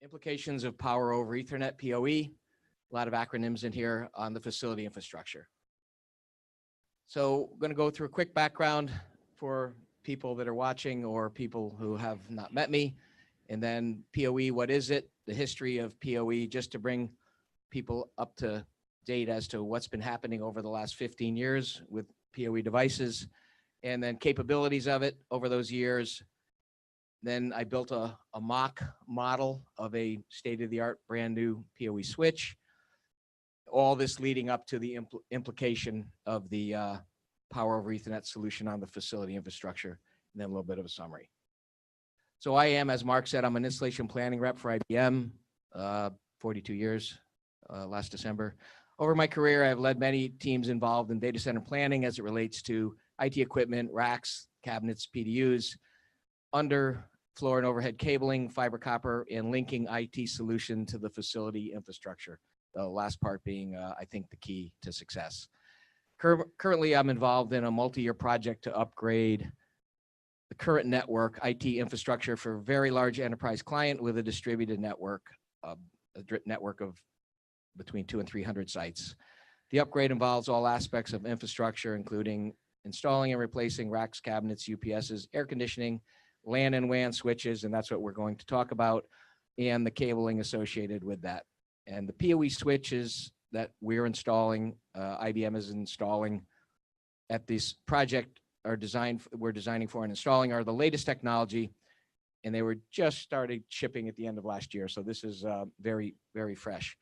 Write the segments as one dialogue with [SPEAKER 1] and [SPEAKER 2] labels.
[SPEAKER 1] Implications of Power over Ethernet, PoE. A lot of acronyms in here on the facility infrastructure. So I'm going to go through a quick background for people that are watching or people who have not met me. And then PoE, what is it? The history of PoE, just to bring people up to date as to what's been happening over the last 15 years with PoE devices, and then capabilities of it over those years. Then I built a mock model of a state-of-the-art brand new PoE switch. All this leading up to the implication of the Power over Ethernet solution on the facility infrastructure, and then a little bit of a summary. So I am, as Mark said, I'm an installation planning rep for IBM, 42 years, last December. Over my career, I've led many teams involved in data center planning as it relates to IT equipment, racks, cabinets, PDUs, under floor and overhead cabling, fiber copper, and linking IT solution to the facility infrastructure. The last part being, I think, the key to success. Currently, I'm involved in a multi-year project to upgrade the current network IT infrastructure for a very large enterprise client with a distributed network, a network of between 200 and 300 sites. The upgrade involves all aspects of infrastructure, including installing and replacing racks, cabinets, UPSs, air conditioning, LAN and WAN switches, and that's what we're going to talk about, and the cabling associated with that. And the PoE switches that we're installing, IBM is installing at this project we're designing for and installing are the latest technology, and they were just started shipping at the end of last year. So this is very, very fresh.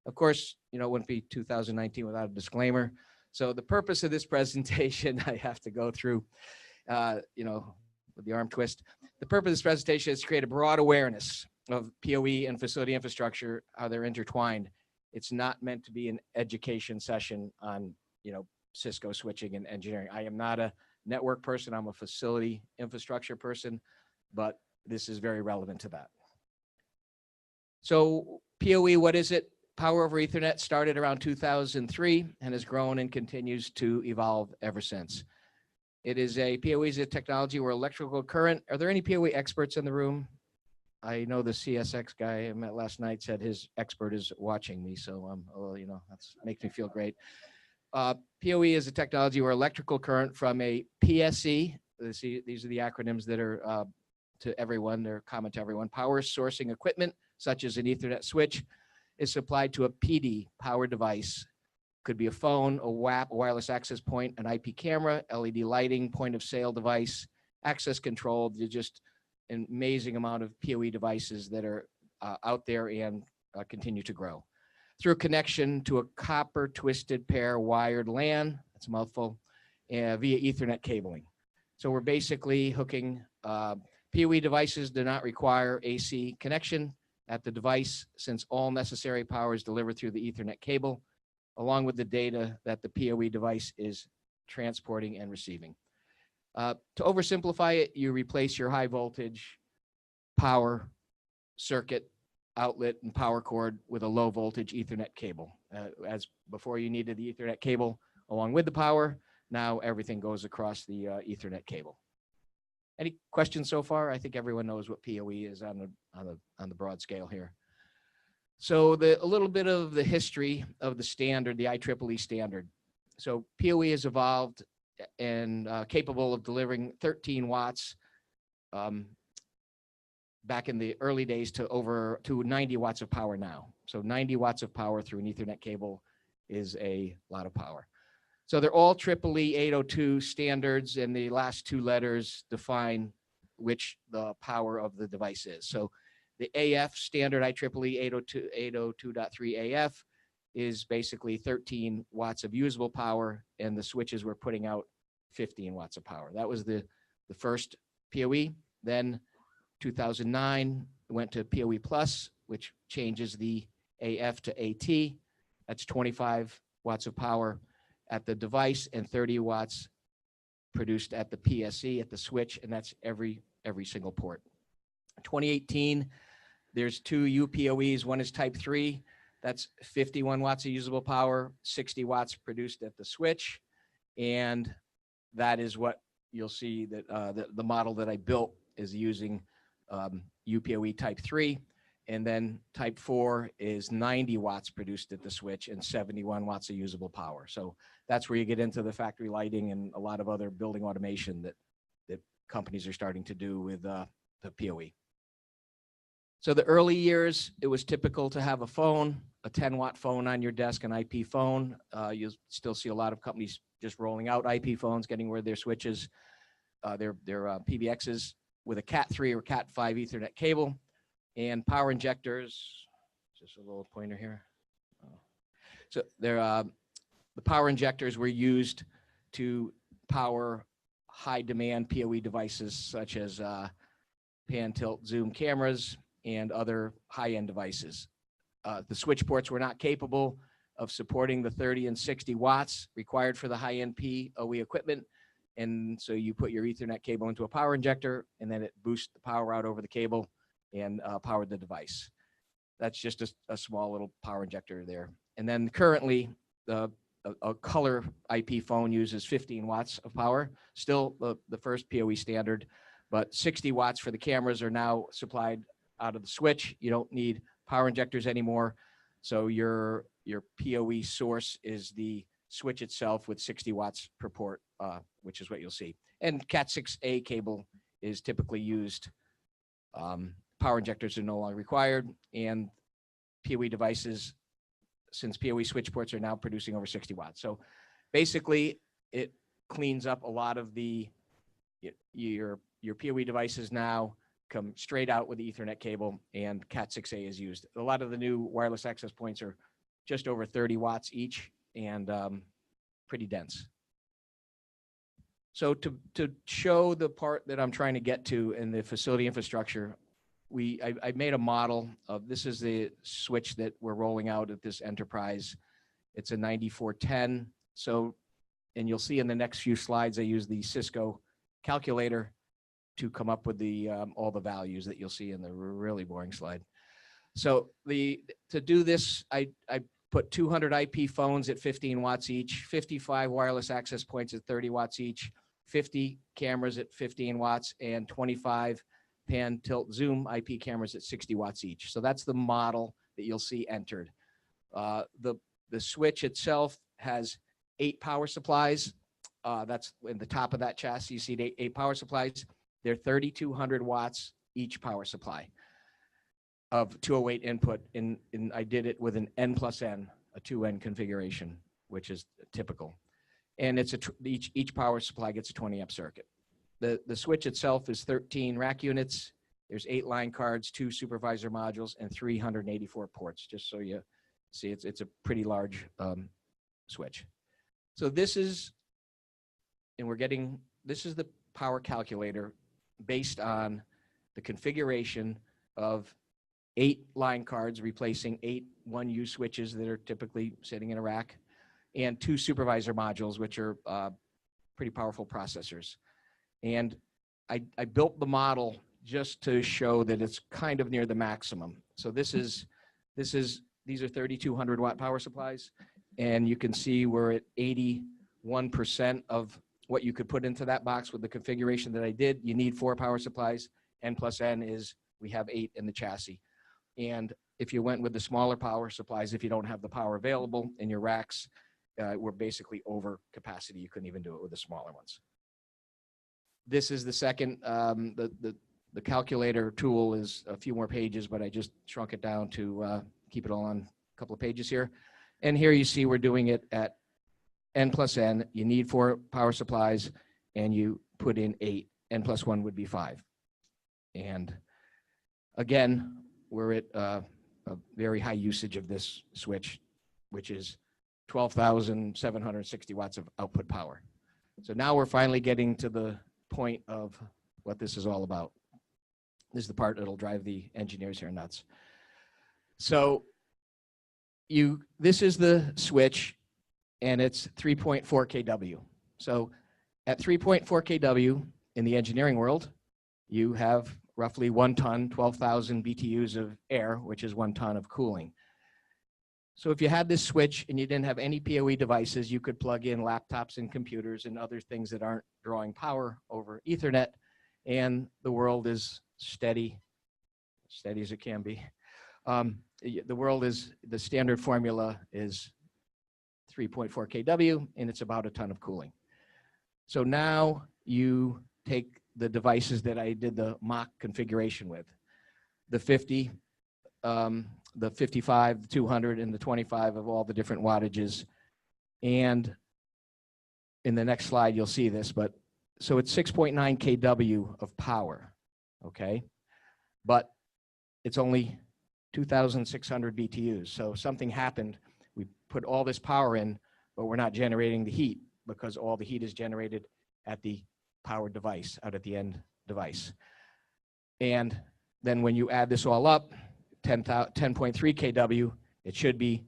[SPEAKER 1] Of course, you know, it wouldn't be 2019 without a disclaimer. So the purpose of this presentation, I have to go through, you know, with the arm twist. The purpose of this presentation is to create a broad awareness of PoE and facility infrastructure, how they're intertwined. It's not meant to be an education session on, you know, Cisco switching and engineering. I am not a network person. I'm a facility infrastructure person, but this is very relevant to that. So PoE, what is it? Power over Ethernet started around 2003 and has grown and continues to evolve ever since. It is PoE is a technology where electrical current, are there any PoE experts in the room? I know the CSX guy I met last night said his expert is watching me, so you know, that makes me feel great. PoE is a technology where electrical current from a PSE, these are the acronyms that are to everyone, they're common to everyone, power sourcing equipment, such as an Ethernet switch, is supplied to a PD power device. Could be a phone, a WAP, a wireless access point, an IP camera, LED lighting, point of sale device, access control. There's just an amazing amount of PoE devices that are out there and continue to grow. Through a connection to a copper twisted pair wired LAN, that's a mouthful, via Ethernet cabling. So we're basically hooking, PoE devices do not require AC connection at the device, since all necessary power is delivered through the Ethernet cable, along with the data that the PoE device is transporting and receiving. To oversimplify it, you replace your high voltage power circuit outlet and power cord with a low voltage Ethernet cable. As before you needed the Ethernet cable along with the power, now everything goes across the Ethernet cable. Any questions so far? I think everyone knows what PoE is on the broad scale here. So a little bit of the history of the standard, the IEEE standard. So PoE has evolved and capable of delivering 13 watts back in the early days to 90 watts of power now. So 90 watts of power through an Ethernet cable is a lot of power. So they're all IEEE 802 standards, and the last two letters define which the power of the device is. So the AF standard, IEEE 802.3 AF, is basically 13 watts of usable power, and the switches were putting out 15 watts of power. That was the first PoE. Then 2009 went to PoE Plus, which changes the AF to AT. That's 25 watts of power at the device and 30 watts produced at the PSE, at the switch, and that's every single port. 2018, there's two UPoEs. One is type 3. That's 51 watts of usable power, 60 watts produced at the switch. And that is what you'll see that the model that I built is using UPoE type 3. And then type 4 is 90 watts produced at the switch and 71 watts of usable power. So that's where you get into the factory lighting and a lot of other building automation that companies are starting to do with the PoE. So the early years, it was typical to have a phone, a 10-watt phone on your desk, an IP phone. You'll still see a lot of companies just rolling out IP phones, getting rid of their switches, their PBXs with a Cat3 or Cat5 Ethernet cable, and power injectors. Just a little pointer here. So the power injectors were used to power high-demand PoE devices such as pan, tilt, zoom cameras, and other high-end devices. The switch ports were not capable of supporting the 30 and 60 watts required for the high-end PoE equipment. And so you put your Ethernet cable into a power injector, and then it boosts the power out over the cable and powered the device. That's just a small little power injector there. And then currently, a color IP phone uses 15 watts of power, still the first PoE standard, but 60 watts for the cameras are now supplied out of the switch. You don't need power injectors anymore. So your PoE source is the switch itself with 60 watts per port, which is what you'll see. And Cat6A cable is typically used. Power injectors are no longer required, and PoE devices, since PoE switch ports are now producing over 60 watts. So basically, it cleans up a lot of your PoE devices now come straight out with the Ethernet cable, and Cat6A is used. A lot of the new wireless access points are just over 30 watts each and pretty dense. So to show the part that I'm trying to get to in the facility infrastructure, I made a model of, this is the switch that we're rolling out at this enterprise. It's a 9410. So, and you'll see in the next few slides, I use the Cisco calculator to come up with all the values that you'll see in the really boring slide. So to do this, I put 200 IP phones at 15 watts each, 55 wireless access points at 30 watts each, 50 cameras at 15 watts, and 25 pan, tilt, zoom IP cameras at 60 watts each. So that's the model that you'll see entered. The switch itself has 8 power supplies. That's in the top of that chassis. You see 8 power supplies. They're 3,200 watts each power supply of 208 input. And I did it with an N+N, a 2N configuration, which is typical. And it's each power supply gets a 20 amp circuit. The switch itself is 13 rack units. There's 8 line cards, 2 supervisor modules, and 384 ports, just so you see it's a pretty large switch. So this is the power calculator based on the configuration of 8 line cards replacing 8 1U switches that are typically sitting in a rack, and 2 supervisor modules, which are pretty powerful processors. And I built the model just to show that it's kind of near the maximum. So these are 3,200 watt power supplies, and you can see we're at 81% of what you could put into that box with the configuration that I did. You need 4 power supplies. N+N is we have 8 in the chassis. And if you went with the smaller power supplies, if you don't have the power available in your racks, we're basically over capacity. You couldn't even do it with the smaller ones. This is the second, the calculator tool is a few more pages, but I just shrunk it down to keep it all on a couple of pages here. And here you see we're doing it at N+N. You need 4 power supplies, and you put in 8. N+1 would be 5. And again, we're at a very high usage of this switch, which is 12,760 watts of output power. So now we're finally getting to the point of what this is all about. This is the part that'll drive the engineers here nuts. So this is the switch, and it's 3.4 kW. So at 3.4 kW in the engineering world, you have roughly 1 ton, 12,000 BTUs of air, which is 1 ton of cooling. So if you had this switch and you didn't have any PoE devices, you could plug in laptops and computers and other things that aren't drawing power over Ethernet, and the world is steady as it can be. The world is, the standard formula is 3.4 kW, and it's about a ton of cooling. So now you take the devices that I did the mock configuration with, the 50, the 55, the 200, and the 25 of all the different wattages. And in the next slide, you'll see this, but so it's 6.9 kW of power, okay? But it's only 2,600 BTUs. So something happened. We put all this power in, but we're not generating the heat because all the heat is generated at the powered device, out at the end device. And then when you add this all up, 10.3 kW, it should be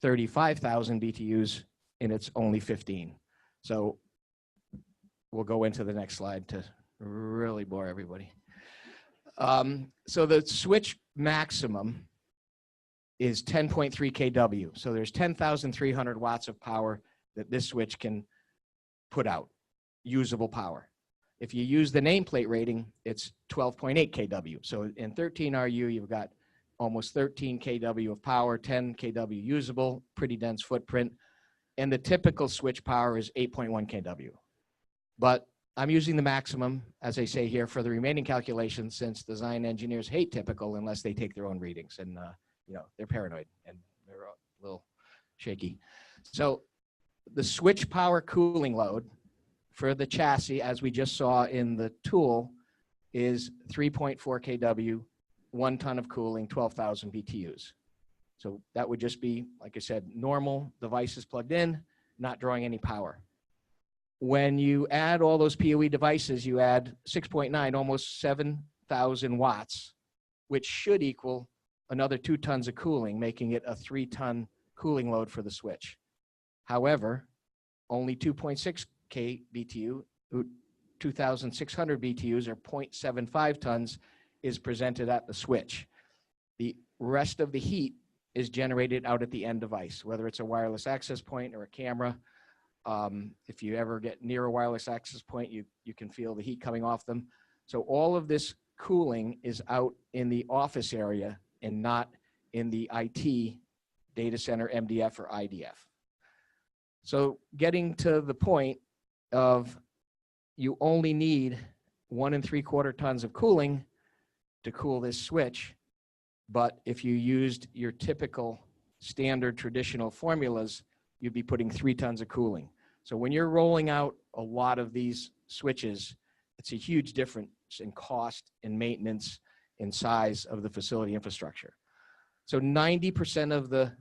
[SPEAKER 1] 35,000 BTUs, and it's only 15. So we'll go into the next slide to really bore everybody. So the switch maximum is 10.3 kW. So there's 10,300 watts of power that this switch can put out, usable power. If you use the nameplate rating, it's 12.8 kW. So in 13RU, you've got almost 13 kW of power, 10 kW usable, pretty dense footprint. And the typical switch power is 8.1 kW. But I'm using the maximum, as I say here, for the remaining calculations, since design engineers hate typical unless they take their own readings, and you know, they're paranoid and they're a little shaky. So the switch power cooling load for the chassis, as we just saw in the tool, is 3.4 kW, 1 ton of cooling, 12,000 BTUs. So that would just be, like I said, normal devices plugged in, not drawing any power. When you add all those PoE devices, you add 6.9, almost 7,000 watts, which should equal another 2 tons of cooling, making it a 3-ton cooling load for the switch. However, only 2.6 K BTU, 2,600 BTUs, or 0.75 tons, is presented at the switch. The rest of the heat is generated out at the end device, whether it's a wireless access point or a camera. If you ever get near a wireless access point, you can feel the heat coming off them. So all of this cooling is out in the office area and not in the IT data center, MDF or IDF. So getting to the point of you only need 1 3/4 tons of cooling to cool this switch. But if you used your typical standard traditional formulas, you'd be putting 3 tons of cooling. So when you're rolling out a lot of these switches, it's a huge difference in cost and maintenance and size of the facility infrastructure. So 90% of the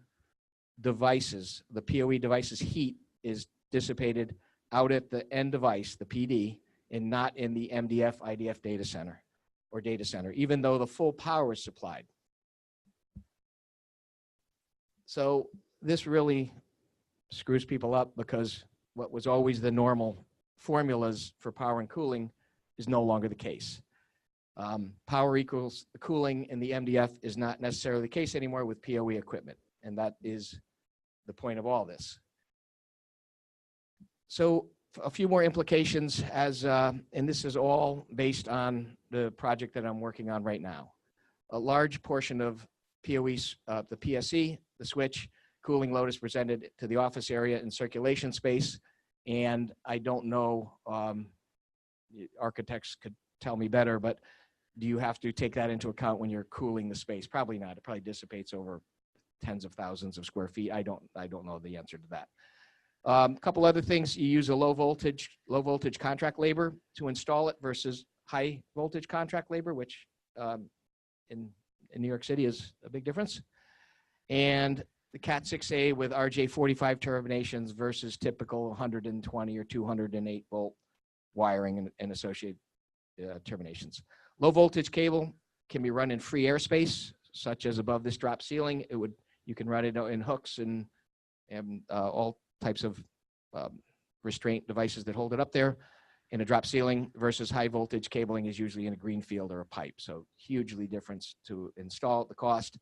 [SPEAKER 1] devices, the PoE devices, heat is dissipated out at the end device, the PD, and not in the MDF, IDF data center, even though the full power is supplied. So this really screws people up because what was always the normal formulas for power and cooling is no longer the case. Power equals the cooling in the MDF is not necessarily the case anymore with PoE equipment, and that is the point of all this. So a few more implications as, and this is all based on the project that I'm working on right now. A large portion of PoE, the PSE, the switch cooling load is presented to the office area and circulation space. And I don't know, architects could tell me better, but do you have to take that into account when you're cooling the space? Probably not. It probably dissipates over tens of thousands of square feet. I don't know the answer to that. A couple other things: you use a low voltage contract labor to install it versus high voltage contract labor, which in New York City is a big difference. And the Cat 6A with RJ45 terminations versus typical 120 or 208 volt wiring and associated terminations. Low voltage cable can be run in free airspace, such as above this drop ceiling. You can run it in hooks and all types of restraint devices that hold it up there in a drop ceiling, versus high voltage cabling is usually in a green field or a pipe. So hugely different to install, the cost.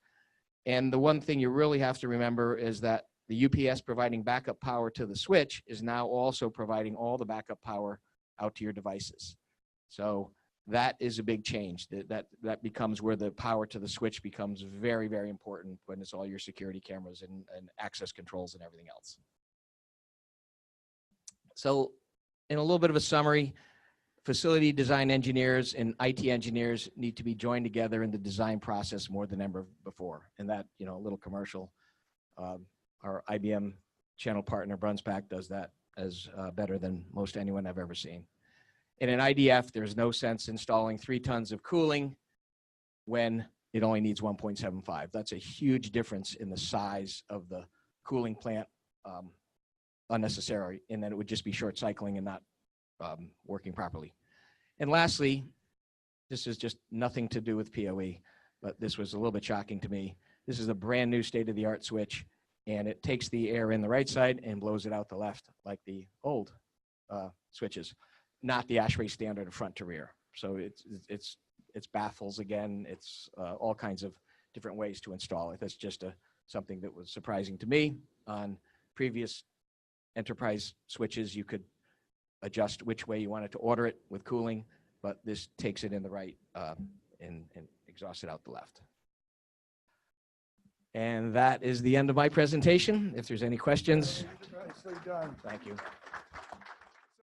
[SPEAKER 1] And the one thing you really have to remember is that the UPS providing backup power to the switch is now also providing all the backup power out to your devices. So that is a big change. That becomes where the power to the switch becomes very, very important when it's all your security cameras and access controls and everything else. So in a little bit of a summary, facility design engineers and IT engineers need to be joined together in the design process more than ever before. And that, a little commercial, our IBM channel partner, BRUNS-PAK, does that as better than most anyone I've ever seen. In an IDF, there's no sense installing 3 tons of cooling when it only needs 1.75. That's a huge difference in the size of the cooling plant, unnecessary, and then it would just be short cycling and not working properly. And lastly, this is just nothing to do with PoE, but this was a little bit shocking to me. This is a brand new state-of-the-art switch, and it takes the air in the right side and blows it out the left like the old switches, not the ASHRAE standard of front to rear. So it's baffles again. It's all kinds of different ways to install it. That's just something that was surprising to me. On previous enterprise switches, you could adjust which way you wanted to order it with cooling, but this takes it in the right and exhausts it out the left. And that is the end of my presentation. If there's any questions.
[SPEAKER 2] Nicely done.
[SPEAKER 1] Thank you.